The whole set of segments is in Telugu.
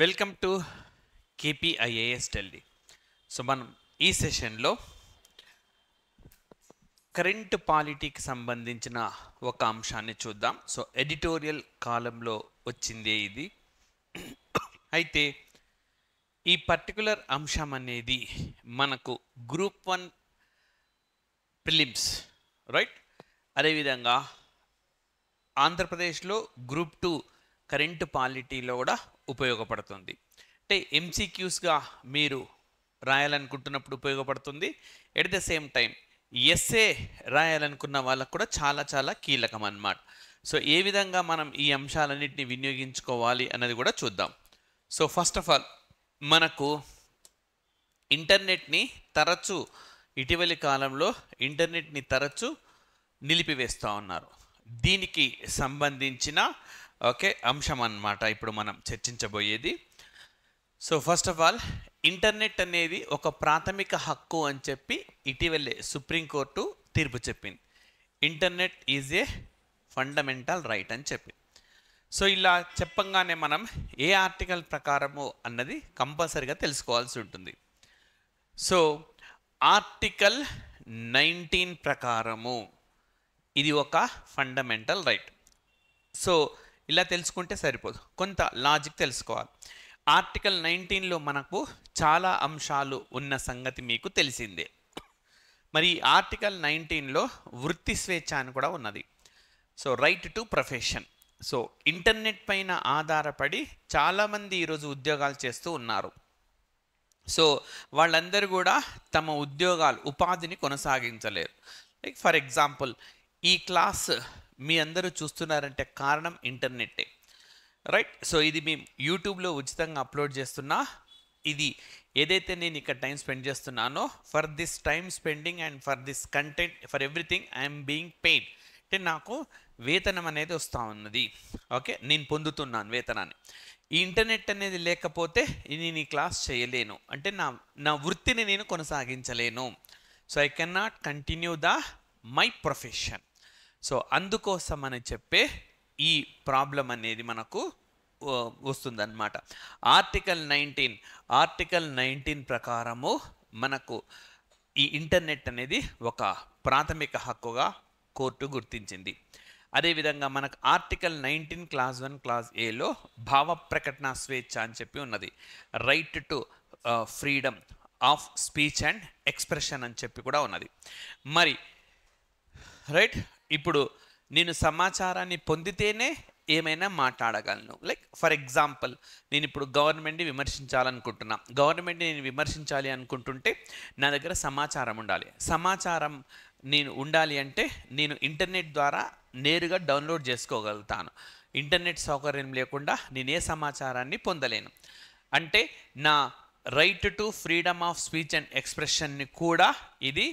Welcome to KPIAS Delhi. So మనం ఈ సెషన్లో కరెంట్ పాలిటీకి సంబంధించిన ఒక అంశాన్ని చూద్దాం. సో ఎడిటోరియల్ కాలంలో వచ్చిందే ఇది. అయితే ఈ పర్టికులర్ అంశం అనేది మనకు గ్రూప్ 1 ప్రిలిమ్స్ రైట్, అదేవిధంగా ఆంధ్రప్రదేశ్లో గ్రూప్ 2 కరెంట్ పాలిటీలో కూడా ఉపయోగపడుతుంది. అంటే ఎంసీక్యూస్గా మీరు రాయాలనుకుంటున్నప్పుడు ఉపయోగపడుతుంది. At the same time SA రాయాలనుకున్న వాళ్ళకు కూడా చాలా చాలా కీలకం అన్నమాట. సో ఏ విధంగా మనం ఈ అంశాలన్నింటినీ వినియోగించుకోవాలి అన్నది కూడా చూద్దాం. సో ఫస్ట్ ఆఫ్ ఆల్ మనకు ఇంటర్నెట్ని తరచూ ఇటీవలి కాలంలో ఇంటర్నెట్ని తరచూ నిలిపివేస్తూ ఉన్నారు. దీనికి సంబంధించిన అంశం అన్నమాట ఇప్పుడు మనం చర్చించబోయేది. So first of all internet అనేది ఒక ప్రాథమిక హక్కు అని చెప్పి ఇటీవలే సుప్రీంకోర్టు తీర్పు చెప్పింది. Internet is a fundamental right అని చెప్పి. సో ఇలా చెప్పంగానే మనం ఏ ఆర్టికల్ ప్రకారము అన్నది కంపల్సరీగా తెలుసుకోవాల్సి ఉంటుంది. సో ఆర్టికల్ 19 ప్రకారము ఇది ఒక ఫండమెంటల్ రైట్. సో ఇలా తెలుసుకుంటే సరిపోదు, కొంత లాజిక్ తెలుసుకోవాలి. ఆర్టికల్ 19లో మనకు చాలా అంశాలు ఉన్న సంగతి మీకు తెలిసిందే. మరి ఆర్టికల్ 19లో వృత్తి స్వేచ్ఛ అని కూడా ఉన్నది. So right to profession. So internet పైన ఆధారపడి చాలామంది ఈరోజు ఉద్యోగాలు చేస్తూ ఉన్నారు. సో వాళ్ళందరూ కూడా తమ ఉపాధిని కొనసాగించలేరు. లైక్ ఫర్ ఎగ్జాంపుల్ ఈ క్లాస్ మీ అందరూ చూస్తున్నారంటే కారణం ఇంటర్నెట్టే రైట్. సో ఇది మేము యూట్యూబ్లో ఉచితంగా అప్లోడ్ చేస్తున్నా. ఇది ఏదైతే నేను ఇక్కడ టైం స్పెండ్ చేస్తున్నానో for this time spending and for this content for everything I'm being paid. అంటే నాకు వేతనం అనేది వస్తూ ఉన్నది. ఓకే, నేను పొందుతున్నాను వేతనాన్ని. ఈ ఇంటర్నెట్ అనేది లేకపోతే నేను ఈ క్లాస్ చేయలేను, అంటే నా వృత్తిని నేను కొనసాగించలేను. So I can not continue my profession. So అందుకోసం అని చెప్పే ఈ ప్రాబ్లం అనేది మనకు వస్తుందన్నమాట. ఆర్టికల్ 19 ప్రకారము మనకు ఈ ఇంటర్నెట్ అనేది ఒక ప్రాథమిక హక్కుగా కోర్టు గుర్తించింది. అదేవిధంగా మనకు ఆర్టికల్ 19 క్లాస్ 1 క్లాస్ ఏలో భావ ప్రకటన స్వేచ్ఛ అని చెప్పి ఉన్నది. Right to freedom of speech and expression అని చెప్పి కూడా ఉన్నది. మరి రైట్, ఇప్పుడు నేను సమాచారాన్ని పొందితేనే ఏమైనా మాట్లాడగలను. లైక్ ఫర్ ఎగ్జాంపుల్ నేను ఇప్పుడు గవర్నమెంట్ని విమర్శించాలనుకుంటున్నా. గవర్నమెంట్ని నేను విమర్శించాలి అనుకుంటుంటే నా దగ్గర సమాచారం ఉండాలి. సమాచారం నేను ఉండాలి అంటే నేను ఇంటర్నెట్ ద్వారా నేరుగా డౌన్లోడ్ చేసుకోగలుగుతాను. ఇంటర్నెట్ సౌకర్యం లేకుండా నేను ఏ సమాచారాన్ని పొందలేను. అంటే నా right to freedom of speech and ఎక్స్ప్రెషన్ని కూడా ఇది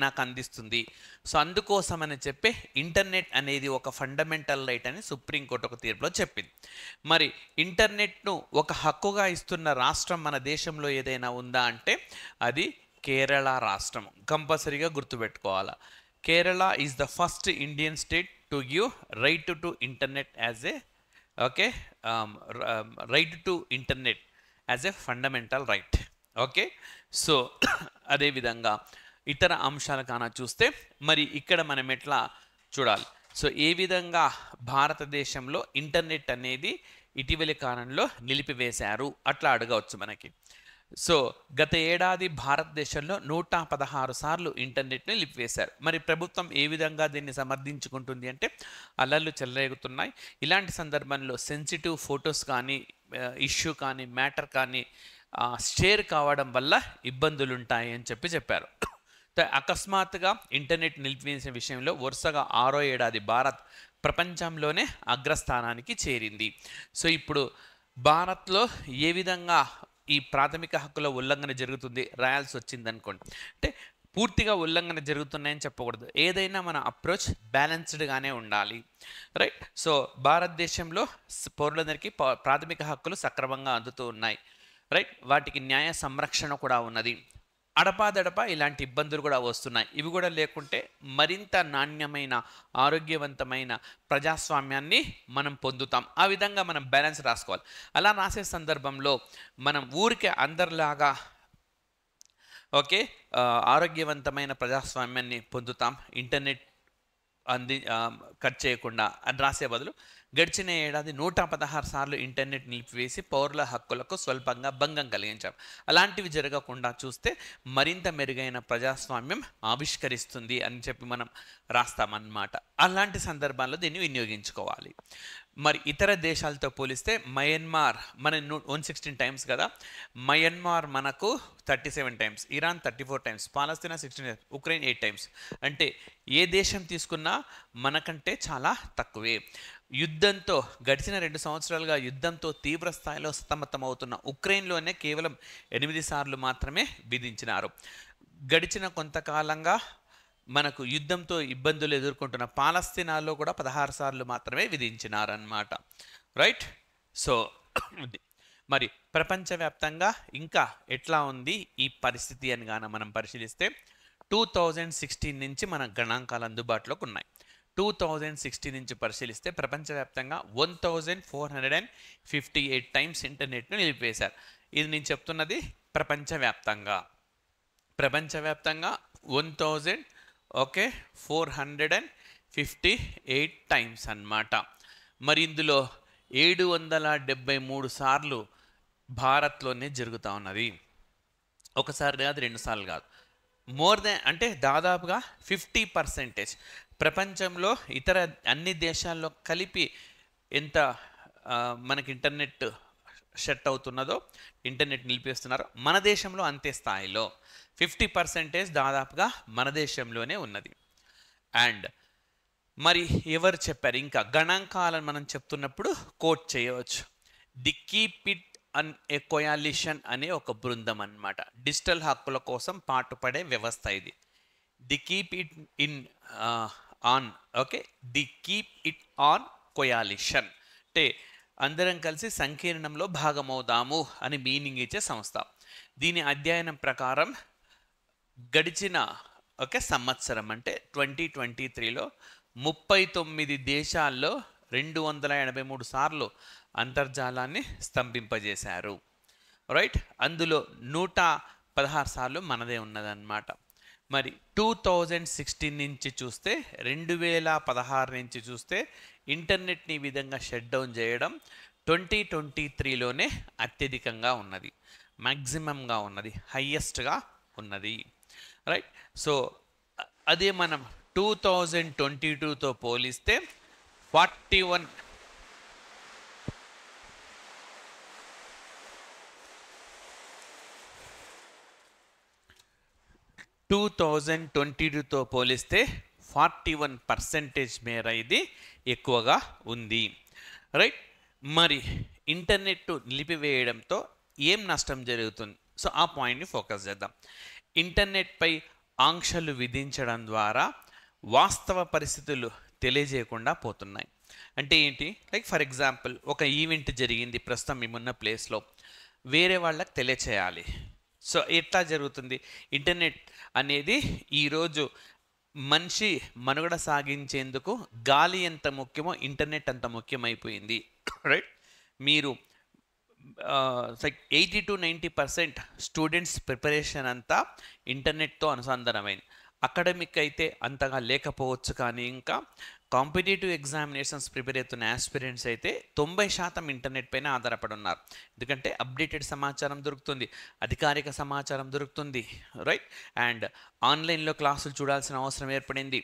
నాకు అందిస్తుంది. సో అందుకోసమని చెప్పి ఇంటర్నెట్ అనేది ఒక ఫండమెంటల్ రైట్ అని సుప్రీంకోర్టు ఒక తీర్పులో చెప్పింది. మరి ఇంటర్నెట్ను ఒక హక్కుగా ఇస్తున్న రాష్ట్రం మన దేశంలో ఏదైనా ఉందా అంటే అది కేరళ రాష్ట్రం. కంపల్సరీగా గుర్తుపెట్టుకోవాలా. Kerala is the first Indian state to give right to internet as a right to internet as a fundamental right. Okay, so అదేవిధంగా ఇతర అంశాలు కానా చూస్తే మరి ఇక్కడ మనం ఎట్లా చూడాలి. సో ఏ విధంగా భారతదేశంలో ఇంటర్నెట్ అనేది ఇటీవలి కాలంలో నిలిపివేశారు అట్లా అడగవచ్చు మనకి. సో గత ఏడాది భారతదేశంలో 116 సార్లు ఇంటర్నెట్ని నిలిపివేశారు. మరి ప్రభుత్వం ఏ విధంగా దీన్ని సమర్థించుకుంటుంది అంటే అల్లర్లు చెలరేగుతున్నాయి. ఇలాంటి సందర్భంలో సెన్సిటివ్ ఫొటోస్ కానీ ఇష్యూ కానీ మ్యాటర్ కానీ షేర్ కావడం వల్ల ఇబ్బందులు ఉంటాయి అని చెప్పారు. అకస్మాత్తుగా ఇంటర్నెట్ నిలిపివేసే విషయంలో వరుసగా 6వ ఏడాది భారత్ ప్రపంచంలోనే అగ్రస్థానానికి చేరింది. సో ఇప్పుడు భారత్లో ఏ విధంగా ఈ ప్రాథమిక హక్కుల ఉల్లంఘన జరుగుతుంది రాయాల్సి వచ్చింది అనుకోండి. అంటే పూర్తిగా ఉల్లంఘన జరుగుతున్నాయని చెప్పకూడదు. ఏదైనా మన అప్రోచ్ బ్యాలెన్స్డ్గానే ఉండాలి రైట్. సో భారతదేశంలో పౌరులందరికీ ప్రాథమిక హక్కులు సక్రమంగా అందుతూ ఉన్నాయి రైట్. వాటికి న్యాయ సంరక్షణ కూడా ఉన్నది. అడపాదడపా ఇలాంటి ఇబ్బందులు కూడా వస్తున్నాయి. ఇవి కూడా లేకుంటే మరింత నాణ్యమైన, ఆరోగ్యవంతమైన ప్రజాస్వామ్యాన్ని మనం పొందుతాం. ఆ విధంగా మనం బ్యాలెన్స్ రాసుకోవాలి. అలా రాసే సందర్భంలో మనం ఊరికే అందరిలాగా ఓకే ఆరోగ్యవంతమైన ప్రజాస్వామ్యాన్ని పొందుతాం. ఇంటర్నెట్ కట్ చేయకుండా అని రాసే బదులు గడిచిన ఏడాది 116 సార్లు ఇంటర్నెట్ నిలిపివేసి పౌరుల హక్కులకు స్వల్పంగా భంగం కలిగించాం. అలాంటివి జరగకుండా చూస్తే మరింత మెరుగైన ప్రజాస్వామ్యం ఆవిష్కరిస్తుంది అని చెప్పి మనం రాస్తామన్నమాట. అలాంటి సందర్భాల్లో దీన్ని వినియోగించుకోవాలి. మరి ఇతర దేశాలతో పోలిస్తే మయన్మార్ మన 116 టైమ్స్ కదా, మయన్మార్ మనకు 37 టైమ్స్, ఇరాన్ 34 టైమ్స్, పాలస్తీనా 16 టైమ్స్, ఉక్రెయిన్ 8 టైమ్స్. అంటే ఏ దేశం తీసుకున్నా మనకంటే చాలా తక్కువే. యుద్ధంతో గడిచిన 2 సంవత్సరాలుగా యుద్ధంతో తీవ్ర స్థాయిలో సతమతమవుతున్న ఉక్రెయిన్లోనే కేవలం 8 సార్లు మాత్రమే విధించినారు. గడిచిన కొంతకాలంగా మనకు యుద్ధంతో ఇబ్బందులు ఎదుర్కొంటున్న పాలస్తీనాలో కూడా 16 సార్లు మాత్రమే విధించినారన్నమాట. రైట్. సో మరి ప్రపంచవ్యాప్తంగా ఇంకా ఎట్లా ఉంది ఈ పరిస్థితి అని గాన మనం పరిశీలిస్తే 2016 నుంచి మన గణాంకాలు అందుబాటులోకి ఉన్నాయి. 2016 నుంచి పరిశీలిస్తే ప్రపంచవ్యాప్తంగా 1458 టైమ్స్ ఇంటర్నెట్ను నిలిపివేశారు. ఇది నేను చెప్తున్నది ప్రపంచవ్యాప్తంగా 1458 టైమ్స్ అన్నమాట. మరి ఇందులో 773 సార్లు భారత్లోనే జరుగుతూ ఉన్నది. ఒకసారి కాదు, 2 సార్లు కాదు, మోర్ దెన్ అంటే దాదాపుగా 50% ప్రపంచంలో ఇతర అన్ని దేశాల్లో కలిపి ఎంత మనకి ఇంటర్నెట్ షట్ అవుతున్నదో, ఇంటర్నెట్ నిలిపేస్తున్నారో మన దేశంలో అంతే స్థాయిలో 50% దాదాపుగా మన దేశంలోనే ఉన్నది. అండ్ మరి ఎవరు చెప్పారు? ఇంకా గణాంకాలను మనం చెప్తున్నప్పుడు కోట్ చేయవచ్చు. ది కీప్ ఇట్ అన్ ఏ కోయాలిషన్ అనే ఒక బృందం అన్నమాట. డిజిటల్ హక్కుల కోసం పాటుపడే వ్యవస్థ ఇది. The keep it in on okay the keep it on coalition అంటే అందరం కలిసి సంకీర్ణంలో భాగమవుదాము అని మీనింగ్ ఇచ్చే సంస్థ. దీని అధ్యయనం ప్రకారం గడిచిన సంవత్సరం అంటే 2023లో 39 దేశాల్లో 283 సార్లు అంతర్జాలాన్ని స్తంభింపజేశారు. రైట్. అందులో 116 సార్లు మనదే ఉన్నదన్నమాట. మరి 2016 నుంచి చూస్తే 2016 నుంచి చూస్తే ఇంటర్నెట్ని ఈ విధంగా షట్ డౌన్ చేయడం 2023లోనే అత్యధికంగా ఉన్నది, మ్యాక్సిమంగా ఉన్నది, హయ్యెస్ట్గా ఉన్నది. రైట్. సో అదే మనం 2022తో పోలిస్తే 41 2022తో పోలిస్తే 41% మేర ఇది ఎక్కువగా ఉంది. రైట్. మరి ఇంటర్నెట్ నిలిపివేయడంతో ఏం నష్టం జరుగుతుంది? సో ఆ పాయింట్ని ఫోకస్ చేద్దాం. ఇంటర్నెట్పై ఆంక్షలు విధించడం ద్వారా వాస్తవ పరిస్థితులు తెలియజేయకుండా పోతున్నాయి. అంటే ఏంటి? లైక్ ఫర్ ఎగ్జాంపుల్ ఒక ఈవెంట్ జరిగింది ప్రస్తుతం మేమున్న ప్లేస్లో, వేరే వాళ్ళకి తెలియచేయాలి. సో ఎట్లా జరుగుతుంది? ఇంటర్నెట్ అనేది ఈరోజు మనిషి మనుగడ సాగించేందుకు గాలి ఎంత ముఖ్యమో ఇంటర్నెట్ అంత ముఖ్యమైపోయింది. రైట్. మీరు 80 to 90% స్టూడెంట్స్ ప్రిపరేషన్ అంతా ఇంటర్నెట్తో అనుసంధానమైంది. అకాడమిక్ అయితే అంతగా లేకపోవచ్చు, కానీ ఇంకా కాంపిటేటివ్ ఎగ్జామినేషన్స్ ప్రిపేర్ అవుతున్న ఆస్పిరెంట్స్ అయితే 90% ఇంటర్నెట్ పైన ఆధారపడి ఉన్నారు. ఎందుకంటే అప్డేటెడ్ సమాచారం దొరుకుతుంది, అధికారిక సమాచారం దొరుకుతుంది. రైట్. అండ్ ఆన్లైన్లో క్లాసులు చూడాల్సిన అవసరం ఏర్పడింది.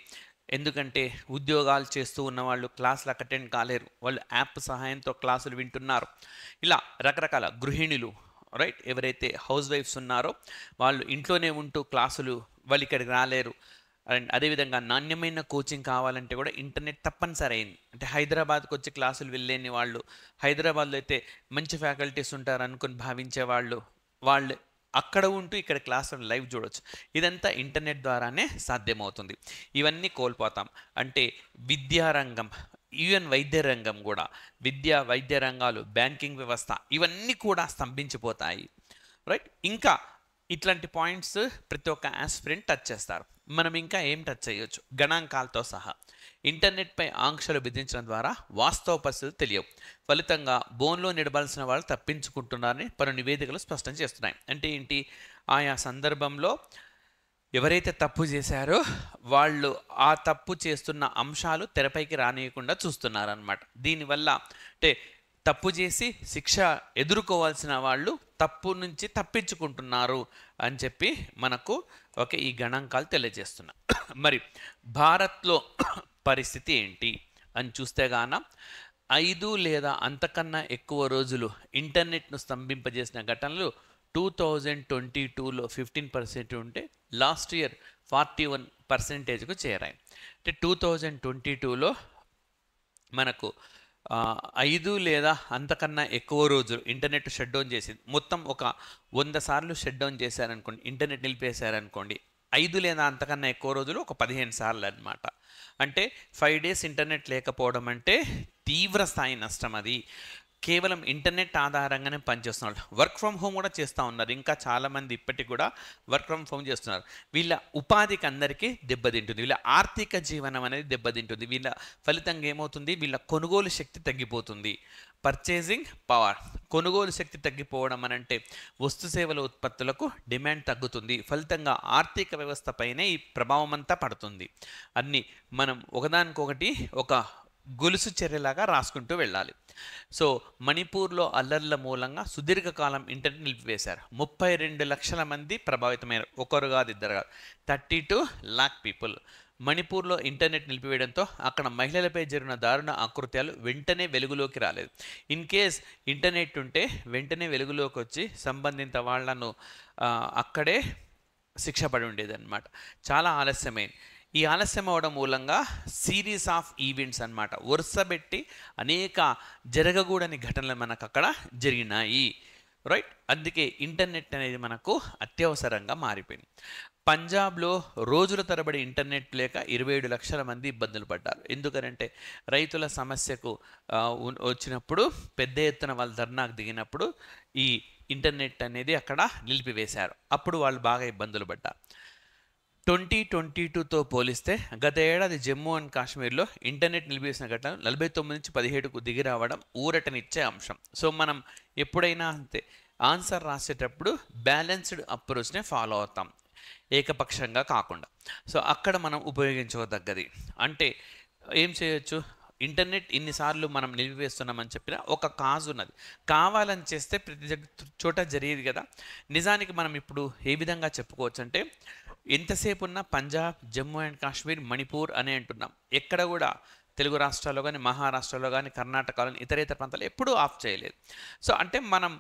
ఎందుకంటే ఉద్యోగాలు చేస్తూ ఉన్న వాళ్ళు క్లాసులకు అటెండ్ కాలేరు, వాళ్ళు యాప్ సహాయంతో క్లాసులు వింటున్నారు. ఇలా రకరకాల గృహిణులు, రైట్, ఎవరైతే హౌస్ వైఫ్స్ ఉన్నారో వాళ్ళు ఇంట్లోనే ఉంటూ క్లాసులు వాళ్ళు ఇక్కడికి రాలేరు. అండ్ అదేవిధంగా నాణ్యమైన కోచింగ్ కావాలంటే కూడా ఇంటర్నెట్ తప్పనిసరి అయింది. అంటే హైదరాబాద్కి వచ్చి క్లాసులు వెళ్ళలేని వాళ్ళు, హైదరాబాద్లో అయితే మంచి ఫ్యాకల్టీస్ ఉంటారు అనుకుని భావించే వాళ్ళు అక్కడ ఉంటూ ఇక్కడ క్లాసులు లైవ్ చూడవచ్చు. ఇదంతా ఇంటర్నెట్ ద్వారానే సాధ్యమవుతుంది. ఇవన్నీ కోల్పోతాం. అంటే విద్యారంగం, ఈవెన్ వైద్య రంగం కూడా, వైద్య రంగాలు, బ్యాంకింగ్ వ్యవస్థ, ఇవన్నీ కూడా స్తంభించిపోతాయి. రైట్. ఇంకా ఇట్లాంటి పాయింట్స్ ప్రతి ఒక్క ఆస్పిరెంట్ టచ్ చేస్తారు. మనం ఇంకా ఏం టచ్ చేయొచ్చు? గణాంకాలతో సహా ఇంటర్నెట్పై ఆంక్షలు విధించడం ద్వారా వాస్తవ పరిస్థితులు తెలియవు. ఫలితంగా బోన్లో నిడబాల్సిన వాళ్ళు తప్పించుకుంటున్నారని పలు నివేదికలు స్పష్టం చేస్తున్నాయి. అంటే ఏంటి? ఆయా సందర్భంలో ఎవరైతే తప్పు చేశారో వాళ్ళు ఆ తప్పు చేస్తున్న అంశాలు తెరపైకి రానియకుండా చూస్తున్నారన్నమాట. దీనివల్ల అంటే తప్పు చేసి శిక్ష ఎదుర్కోవాల్సిన వాళ్ళు తప్పు నుంచి తప్పించుకుంటున్నారు అని చెప్పి మనకు ఈ గణాంకాలు తెలియజేస్తున్నాయి. మరి భారత్లో పరిస్థితి ఏంటి అని చూస్తే గాన 5 లేదా అంతకన్నా ఎక్కువ రోజులు ఇంటర్నెట్ను స్తంభింపజేసిన ఘటనలు 2022లో 15% ఉంటే లాస్ట్ ఇయర్ 41%కు చేరాయి. అంటే 2022లో మనకు 5 లేదా అంతకన్నా ఎక్కువ రోజులు ఇంటర్నెట్ షట్ డౌన్ చేసింది. మొత్తం ఒక 100 సార్లు షట్ డౌన్ చేశారనుకోండి, ఇంటర్నెట్ నిలిపేశారనుకోండి, 5 లేదా అంతకన్నా ఎక్కువ రోజులు ఒక 15 సార్లు అనమాట. అంటే 5 డేస్ ఇంటర్నెట్ లేకపోవడం అంటే తీవ్ర స్థాయి నష్టం. అది కేవలం ఇంటర్నెట్ ఆధారంగానే పనిచేస్తున్నారు. వర్క్ ఫ్రమ్ హోమ్ కూడా చేస్తూ ఉన్నారు. ఇంకా చాలామంది ఇప్పటికి కూడా వర్క్ ఫ్రమ్ హోమ్ చేస్తున్నారు. వీళ్ళ ఉపాధికి అందరికీ దెబ్బతింటుంది. వీళ్ళ ఆర్థిక జీవనం అనేది దెబ్బతింటుంది. వీళ్ళ ఫలితంగా ఏమవుతుంది? వీళ్ళ కొనుగోలు శక్తి తగ్గిపోతుంది. పర్చేసింగ్ పవర్, కొనుగోలు శక్తి తగ్గిపోవడం అని అంటే వస్తు సేవల ఉత్పత్తులకు డిమాండ్ తగ్గుతుంది. ఫలితంగా ఆర్థిక వ్యవస్థపైనే ఈ ప్రభావం అంతా పడుతుంది. అన్నీ మనం ఒకదానికొకటి ఒక గొలుసు చర్యలాగా రాసుకుంటూ వెళ్ళాలి. సో మణిపూర్లో అల్లర్ల మూలంగా సుదీర్ఘకాలం ఇంటర్నెట్ నిలిపివేశారు. 32 లక్షల మంది ప్రభావితమయ్యారు. ఒకరు కాదు, ఇద్దరు కాదు, 32 lakh పీపుల్. మణిపూర్లో ఇంటర్నెట్ నిలిపివేయడంతో అక్కడ మహిళలపై జరిగిన దారుణ ఆకృత్యాలు వెంటనే వెలుగులోకి రాలేదు. ఇన్ కేస్ ఇంటర్నెట్ ఉంటే వెంటనే వెలుగులోకి వచ్చి సంబంధిత వాళ్లను అక్కడే శిక్ష పడి ఉండేది అన్నమాట. చాలా ఆలస్యమైంది. ఈ ఆలస్యం అవడం మూలంగా సిరీస్ ఆఫ్ ఈవెంట్స్ అన్నమాట, వరుసబెట్టి అనేక జరగకూడని ఘటనలు మనకు అక్కడ జరిగినాయి. రైట్, అందుకే ఇంటర్నెట్ అనేది మనకు అత్యవసరంగా మారిపోయింది. పంజాబ్లో రోజుల తరబడి ఇంటర్నెట్ లేక 27 లక్షల మంది ఇబ్బందులు పడ్డారు. ఎందుకనంటే రైతుల సమస్యకు వచ్చినప్పుడు పెద్ద ఎత్తున వాళ్ళు ధర్నాకు దిగినప్పుడు ఈ ఇంటర్నెట్ అనేది అక్కడ నిలిపివేశారు. అప్పుడు వాళ్ళు బాగా ఇబ్బందులు పడ్డారు. 2022తో పోలిస్తే గత ఏడాది జమ్మూ అండ్ కాశ్మీర్లో ఇంటర్నెట్ నిలిపివేసిన ఘటన 49 నుంచి 17కు దిగి రావడం ఊరటనిచ్చే అంశం. సో మనం ఎప్పుడైనా అంతే, ఆన్సర్ రాసేటప్పుడు బ్యాలెన్స్డ్ అప్రోచ్నే ఫాలో అవుతాం, ఏకపక్షంగా కాకుండా. సో అక్కడ మనం ఉపయోగించుకోదగ్గది అంటే ఏం చేయొచ్చు? ఇంటర్నెట్ ఇన్నిసార్లు మనం నిలిపివేస్తున్నామని చెప్పిన ఒక కాజ్ ఉన్నది. కావాలని చేస్తే ప్రతి చోట జరిగేది కదా. నిజానికి మనం ఇప్పుడు ఏ విధంగా చెప్పుకోవచ్చు అంటే, ఎంతసేపు ఉన్న పంజాబ్, జమ్మూ అండ్ కాశ్మీర్, మణిపూర్ అని అంటున్నాం. ఎక్కడ కూడా తెలుగు రాష్ట్రాల్లో కానీ, మహారాష్ట్రలో కానీ, కర్ణాటకలో ఇతర ప్రాంతాలు ఎప్పుడూ ఆఫ్ చేయలేదు. సో అంటే మనం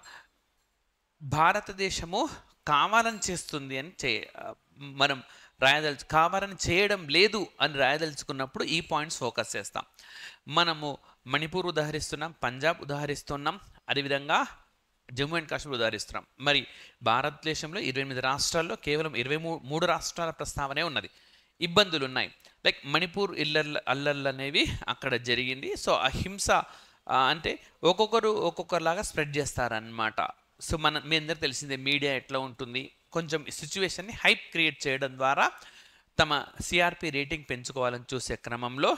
భారతదేశము కావాలని చేస్తుంది అని మనం కావాలని చేయడం లేదు అని రాయదలుచుకున్నప్పుడు ఈ పాయింట్స్ ఫోకస్ చేస్తాం. మనము మణిపూర్ ఉదాహరిస్తున్నాం, పంజాబ్ ఉదాహరిస్తున్నాం, అదేవిధంగా జమ్మూ అండ్ కాశ్మీర్ ఉదాహరిస్తున్నాం. మరి భారతదేశంలో 28 రాష్ట్రాల్లో కేవలం 23 రాష్ట్రాల ప్రస్తావనే ఉన్నది. ఇబ్బందులు ఉన్నాయి. లైక్ మణిపూర్ అల్లర్లు అనేవి అక్కడ జరిగింది. సో ఆ హింస అంటే ఒక్కొక్కరులాగా స్ప్రెడ్ చేస్తారనమాట. సో మీ అందరికి తెలిసిందే మీడియా ఎట్లా ఉంటుంది, కొంచెం సిచ్యువేషన్ని హైప్ క్రియేట్ చేయడం ద్వారా తమ సిఆర్పి రేటింగ్ పెంచుకోవాలని చూసే క్రమంలో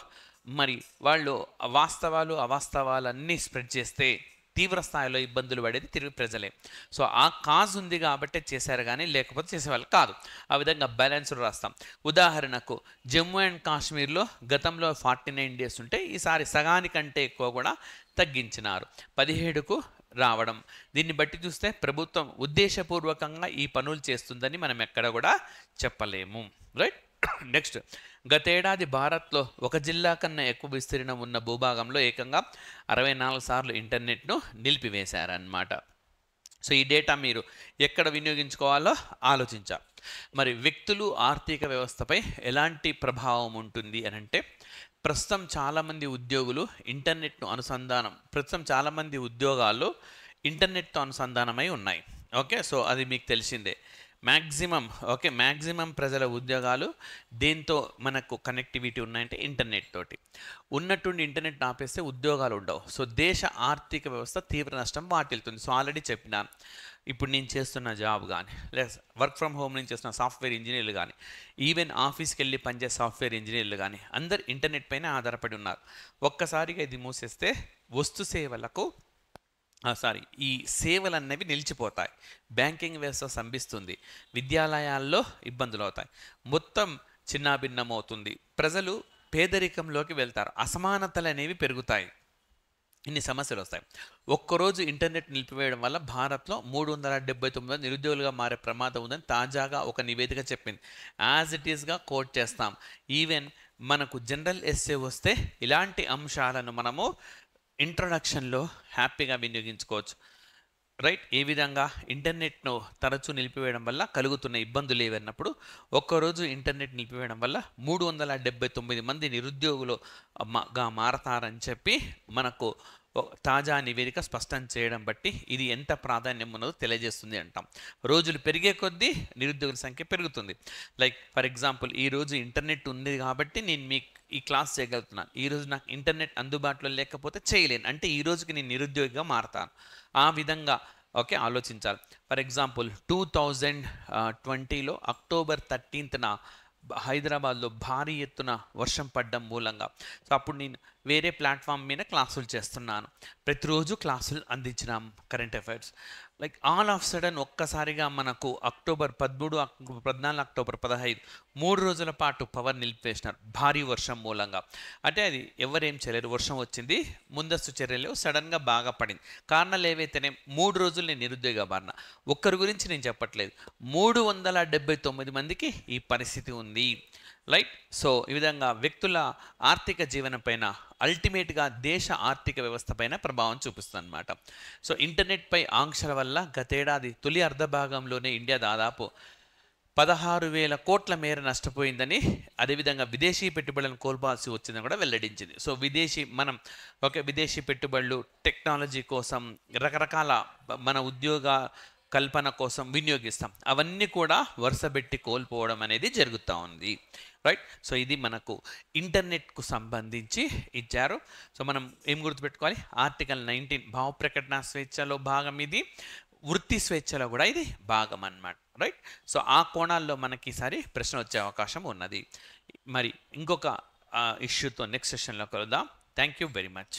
మరి వాళ్ళు వాస్తవాలు అవాస్తవాలన్నీ స్ప్రెడ్ చేస్తే తీవ్ర స్థాయిలో ఇబ్బందులు పడేది తిరిగి ప్రజలే. సో ఆ కాజ్ ఉంది కాబట్టి చేశారు, కానీ లేకపోతే చేసేవాళ్ళు కాదు. ఆ విధంగా బ్యాలెన్స్ రాస్తాం. ఉదాహరణకు జమ్మూ అండ్ కాశ్మీర్లో గతంలో 49 డేస్ ఉంటే ఈసారి సగానికంటే ఎక్కువ కూడా తగ్గించినారు, 17కు రావడం. దీన్ని బట్టి చూస్తే ప్రభుత్వం ఉద్దేశపూర్వకంగా ఈ పనులు చేస్తుందని మనం ఎక్కడ కూడా చెప్పలేము. రైట్, నెక్స్ట్, గతేడాది భారత్లో ఒక జిల్లా కన్నా ఎక్కువ విస్తీర్ణం ఉన్న భూభాగంలో ఏకంగా 64 సార్లు ఇంటర్నెట్ను నిలిపివేశారన్నమాట. సో ఈ డేటా మీరు ఎక్కడ వినియోగించుకోవాలో ఆలోచించాలి. మరి వ్యక్తులు ఆర్థిక వ్యవస్థపై ఎలాంటి ప్రభావం ఉంటుంది అని అంటే, ప్రస్తుతం చాలామంది ఉద్యోగాలు ఇంటర్నెట్తో అనుసంధానమై ఉన్నాయి. ఓకే, సో అది మీకు తెలిసిందే. మ్యాక్సిమం ప్రజల ఉద్యోగాలు దేంతో మనకు కనెక్టివిటీ ఉన్నాయంటే ఇంటర్నెట్ తోటి. ఉన్నట్టుండి ఇంటర్నెట్ ఆపేస్తే ఉద్యోగాలు ఉండవు. సో దేశ ఆర్థిక వ్యవస్థ తీవ్ర నష్టం వాటిల్తుంది. సో ఆల్రెడీ చెప్పినాను. ఇప్పుడు నేను చేస్తున్న జాబ్ కానీ, లేదా వర్క్ ఫ్రమ్ హోమ్ నుంచి చేస్తున్న సాఫ్ట్వేర్ ఇంజనీర్లు కానీ, ఈవెన్ ఆఫీస్కి వెళ్ళి పనిచేసే సాఫ్ట్వేర్ ఇంజనీర్లు కానీ అందరు ఇంటర్నెట్ పైన ఆధారపడి ఉన్నారు. ఒక్కసారిగా ఇది మూసేస్తే వస్తు సేవలకు ఈ సేవలు అన్నవి నిలిచిపోతాయి. బ్యాంకింగ్ వ్యవస్థ స్తంభిస్తుంది. విద్యాలయాల్లో ఇబ్బందులు అవుతాయి. మొత్తం చిన్నాభిన్నమవుతుంది. ప్రజలు పేదరికంలోకి వెళ్తారు. అసమానతలు అనేవి పెరుగుతాయి. ఇన్ని సమస్యలు వస్తాయి. ఒక్కరోజు ఇంటర్నెట్ నిలిపివేయడం వల్ల భారత్లో 379 నిరుద్యోగులుగా మారే ప్రమాదం ఉందని తాజాగా ఒక నివేదిక చెప్పింది. యాజ్ ఇట్ ఈస్గా కోట్ చేస్తాం. ఈవెన్ మనకు జనరల్ ఎస్సే వస్తే ఇలాంటి అంశాలను మనము ఇంట్రొడక్షన్లో హ్యాపీగా వినియోగించుకోవచ్చు. రైట్, ఏ విధంగా ఇంటర్నెట్ను తరచూ నిలిపివేయడం వల్ల కలుగుతున్న ఇబ్బందులు ఏవన్నప్పుడు, ఒక్కరోజు ఇంటర్నెట్ నిలిపివేయడం వల్ల 379 మంది నిరుద్యోగులుగా మారతారని చెప్పి మనకు తాజా నివేదిక స్పష్టం చేయడం బట్టి ఇది ఎంత ప్రాధాన్యం ఉన్నదో తెలియజేస్తుంది అంటాం. రోజులు పెరిగే కొద్దీ నిరుద్యోగుల సంఖ్య పెరుగుతుంది. లైక్ ఫర్ ఎగ్జాంపుల్, ఈరోజు ఇంటర్నెట్ ఉంది కాబట్టి నేను మీకు ఈ క్లాస్ చేయగలుగుతున్నాను. ఈరోజు నాకు ఇంటర్నెట్ అందుబాటులో లేకపోతే చేయలేను, అంటే ఈ రోజుకి నేను నిరుద్యోగిగా మారతాను. ఆ విధంగా ఆలోచించాలి. ఫర్ ఎగ్జాంపుల్ 2020లో అక్టోబర్ 13న హైదరాబాద్లో భారీ ఎత్తున వర్షం పడడం మూలంగా, సో అప్పుడు నేను వేరే ప్లాట్ఫామ్ మీద క్లాసులు చేస్తున్నాను. ప్రతిరోజు క్లాసులు అందించినాం current affairs. Like all of sudden ఒక్కసారిగా మనకు అక్టోబర్ 13, అక్టోబర్ 14, అక్టోబర్ 15 3 రోజుల పాటు పవర్ నిలిపివేసినారు భారీ వర్షం మూలంగా. అంటే అది ఎవరేం చేయలేరు. వర్షం వచ్చింది, ముందస్తు చర్యలు, సడన్గా బాగా పడింది. కారణాలు ఏవైతేనే 3 రోజులు నేను నిరుద్యోగ బారిన. ఒక్కరి గురించి నేను చెప్పట్లేదు, 379 మందికి ఈ పరిస్థితి ఉంది. రైట్, సో ఈ విధంగా వ్యక్తుల ఆర్థిక జీవనం పైన, అల్టిమేట్గా దేశ ఆర్థిక వ్యవస్థ పైన ప్రభావం చూపిస్తుంది అనమాట. సో ఇంటర్నెట్పై ఆంక్షల వల్ల గతేడాది తొలి అర్ధభాగంలోనే ఇండియా దాదాపు 16,000 కోట్ల మేర నష్టపోయిందని, అదేవిధంగా విదేశీ పెట్టుబడులను కోల్పోవాల్సి వచ్చిందని కూడా వెల్లడించింది. సో విదేశీ పెట్టుబడులు టెక్నాలజీ కోసం, రకరకాల మన ఉద్యోగ కల్పన కోసం వినియోగిస్తాం. అవన్నీ కూడా వరుసబెట్టి కోల్పోవడం అనేది జరుగుతూ ఉంది. రైట్, సో ఇది మనకు ఇంటర్నెట్కు సంబంధించి ఇచ్చారు. సో మనం ఏం గుర్తుపెట్టుకోవాలి, ఆర్టికల్ 19 భావ ప్రకటన స్వేచ్ఛలో భాగం ఇది, వృత్తి స్వేచ్ఛలో కూడా ఇది భాగం అన్నమాట. రైట్, సో ఆ కోణాల్లో మనకి ఈసారి ప్రశ్న వచ్చే అవకాశం ఉన్నది. మరి ఇంకొక ఇష్యూతో నెక్స్ట్ సెషన్లో కలుద్దాం. Thank you very much.